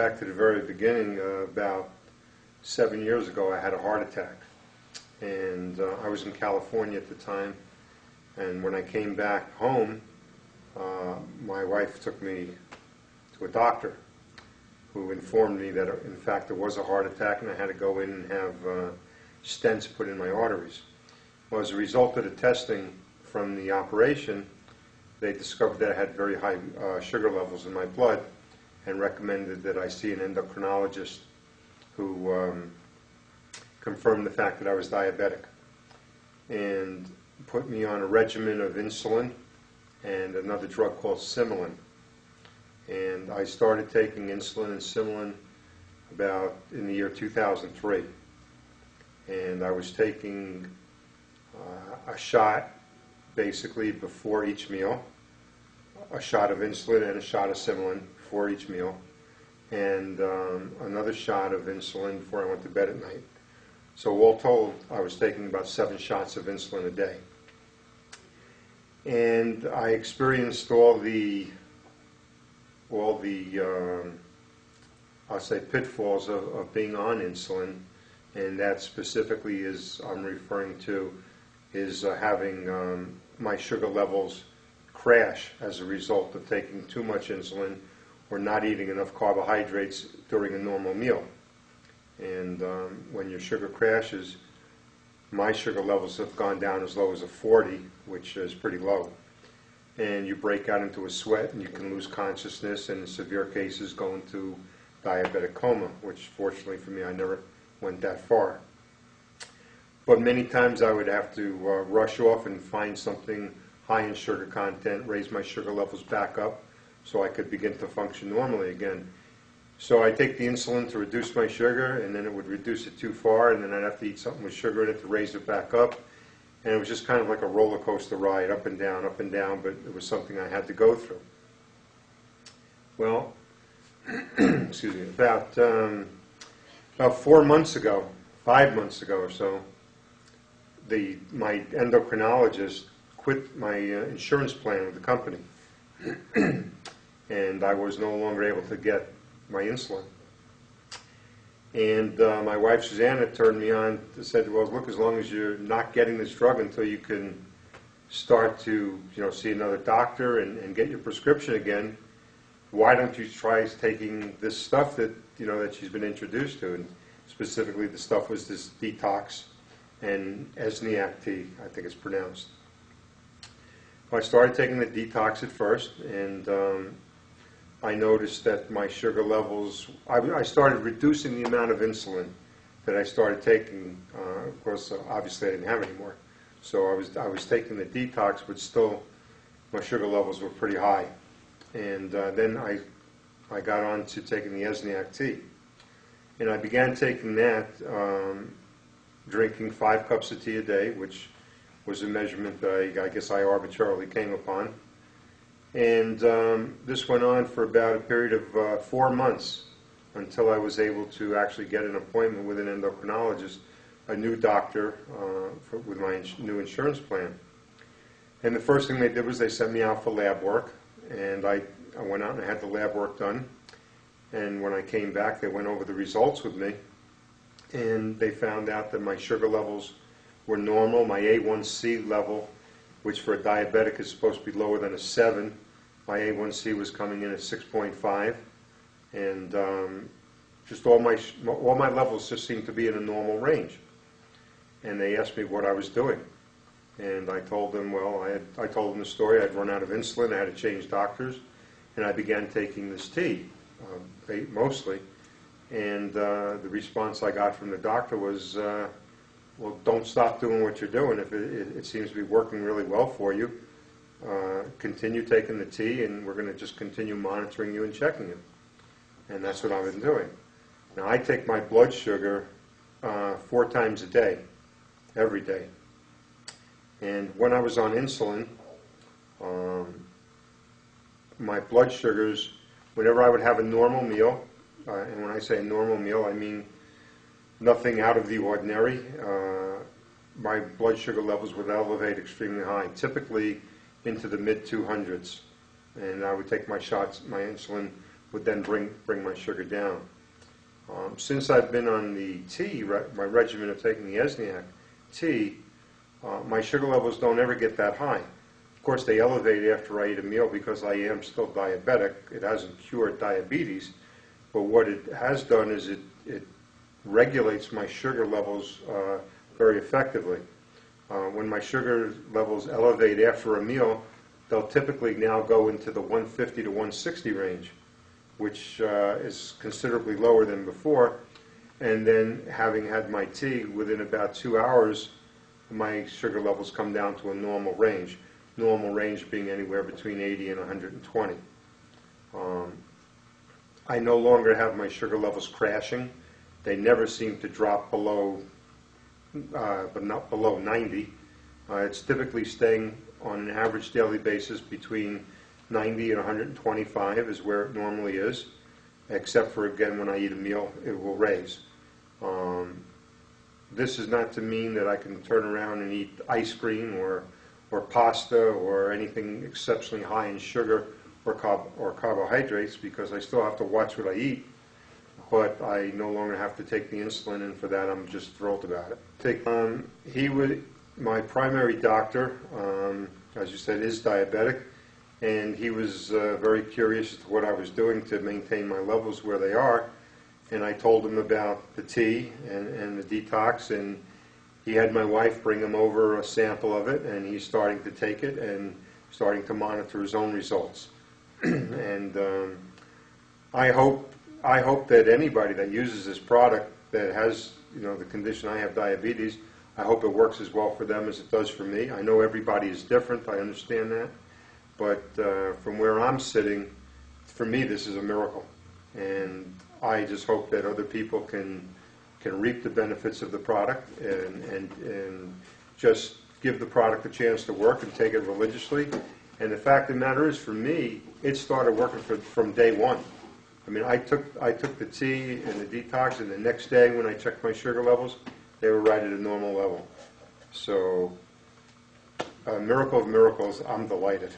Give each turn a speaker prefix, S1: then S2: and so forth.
S1: back to the very beginning, about 7 years ago I had a heart attack. And I was in California at the time. And when I came back home, my wife took me to a doctor who informed me that, in fact, there was a heart attack and I had to go in and have stents put in my arteries. Well, as a result of the testing from the operation, they discovered that I had very high sugar levels in my blood and recommended that I see an endocrinologist who confirmed the fact that I was diabetic and put me on a regimen of insulin and another drug called Similan. And I started taking insulin and Similan about in the year 2003. And I was taking a shot basically before each meal, a shot of insulin and a shot of Similan before each meal, and another shot of insulin before I went to bed at night. So all told, I was taking about 7 shots of insulin a day. And I experienced all the I'll say pitfalls of being on insulin, and that specifically is I'm referring to is having my sugar levels crash as a result of taking too much insulin or not eating enough carbohydrates during a normal meal. And when your sugar crashes, my sugar levels have gone down as low as a 40, which is pretty low. And you break out into a sweat and you can lose consciousness, and in severe cases go into diabetic coma, which fortunately for me I never went that far. But many times I would have to rush off and find something high in sugar content, raise my sugar levels back up so I could begin to function normally again. So I take the insulin to reduce my sugar, and then it would reduce it too far, and then I'd have to eat something with sugar in it to raise it back up. And it was just kind of like a roller coaster ride, up and down, but it was something I had to go through. Well, excuse me, about 4 months ago, 5 months ago or so, my endocrinologist quit my insurance plan with the company. And I was no longer able to get my insulin. And my wife Susanna turned me on and said, well, look, as long as you're not getting this drug until you can start to see another doctor and get your prescription again, why don't you try taking this stuff that that she's been introduced to? And specifically the stuff was this d-tox and esseniac tea, I think it's pronounced. I started taking the d-tox at first, and I noticed that my sugar levels, I started reducing the amount of insulin that I started taking. Of course, obviously I didn't have any more. So I was taking the detox, but still my sugar levels were pretty high. And then I got on to taking the esseniac tea. And I began taking that, drinking 5 cups of tea a day, which was a measurement that I guess I arbitrarily came upon. And this went on for about a period of 4 months until I was able to actually get an appointment with an endocrinologist, a new doctor with my new insurance plan. And the first thing they did was they sent me out for lab work, and I went out and I had the lab work done. And when I came back, they went over the results with me, and they found out that my sugar levels were normal. My A1C level, which for a diabetic is supposed to be lower than a 7, my A1C was coming in at 6.5, and just all my levels just seemed to be in a normal range. And they asked me what I was doing, and I told them, well, I told them the story. I'd run out of insulin, I had to change doctors, and I began taking this tea, mostly. And the response I got from the doctor was, well, don't stop doing what you're doing. If it seems to be working really well for you, continue taking the tea, and we're going to just continue monitoring you and checking you. And that's what I've been doing. Now, I take my blood sugar 4 times a day, every day. And when I was on insulin, my blood sugars, whenever I would have a normal meal, and when I say a normal meal, I mean nothing out of the ordinary, my blood sugar levels would elevate extremely high, typically into the mid-200s. And I would take my shots, my insulin would then bring my sugar down. Since I've been on the tea, my regimen of taking the esseniac tea, my sugar levels don't ever get that high. Of course, they elevate after I eat a meal because I am still diabetic. It hasn't cured diabetes, but what it has done is it regulates my sugar levels very effectively. When my sugar levels elevate after a meal, they'll typically now go into the 150 to 160 range, which is considerably lower than before. And then, having had my tea, within about 2 hours, my sugar levels come down to a normal range. Normal range being anywhere between 80 and 120. I no longer have my sugar levels crashing. They never seem to drop below, but not below 90. It's typically staying on an average daily basis between 90 and 125 is where it normally is, except for, again, when I eat a meal, it will raise. This is not to mean that I can turn around and eat ice cream or pasta or anything exceptionally high in sugar or carbohydrates, because I still have to watch what I eat, but I no longer have to take the insulin, and for that I'm just thrilled about it. My primary doctor, as you said, is diabetic, and he was very curious as to what I was doing to maintain my levels where they are, and I told him about the tea and the detox, and he had my wife bring him over a sample of it, and he's starting to take it and starting to monitor his own results. And I hope that anybody that uses this product that has, the condition I have, diabetes, I hope it works as well for them as it does for me. I know everybody is different, I understand that, but from where I'm sitting, for me this is a miracle, and I just hope that other people can reap the benefits of the product and just give the product a chance to work and take it religiously. And the fact of the matter is, for me, it started working from day one. I mean, I took the tea and the detox, and the next day when I checked my sugar levels, they were right at a normal level. So, a miracle of miracles, I'm delighted.